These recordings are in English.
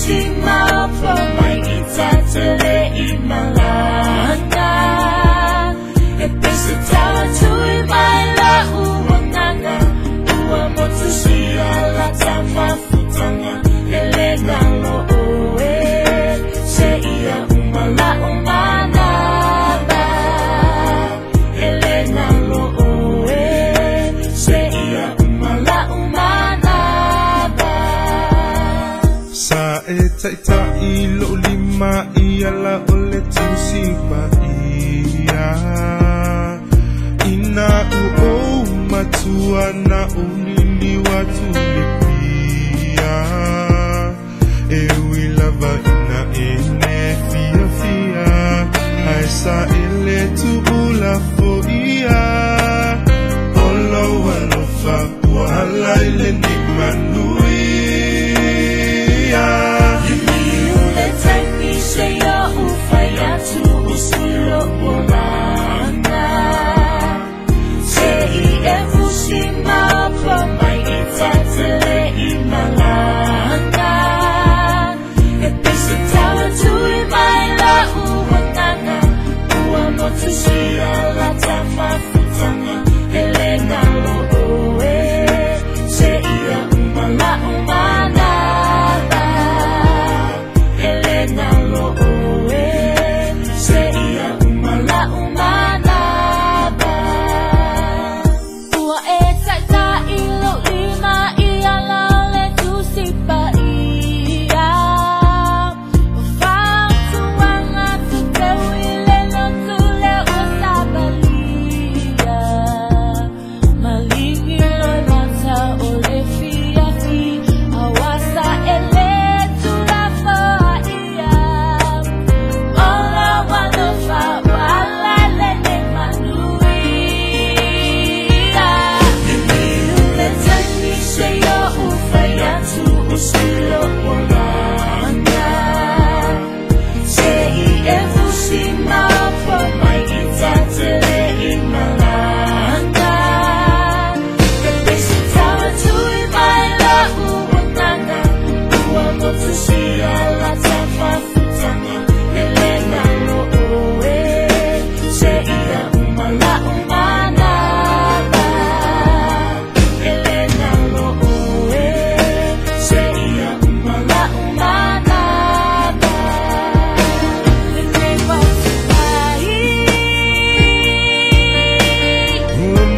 pusima pa may itatale imalana. Epesa tawa tuwi may lauwang nanga. Uwa mo tu siya lata mafutanga. Elena lo oe se iya umala umana ba. Elena lo oe se iya umala umana ba. Sa eta ilo lima iala ole tusipa iya. Ina uo matua na unili watu lipia. Ewi lava ina ene fia fia. Aisa ele tu ula fo iya. Olo walofa wala ile ni manui.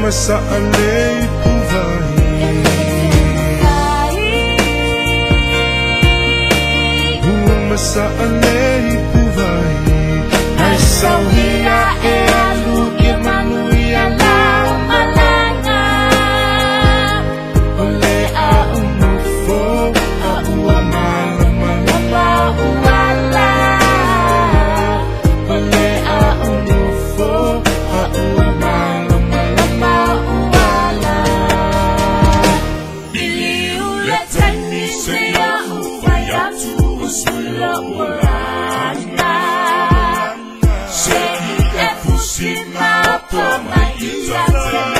Masa alay puvahi masa alay puvahi ay sawia e alu ke manuia la malanga ole a umufo a ua malama uala ole a umufo a ua Pusima pa may itatale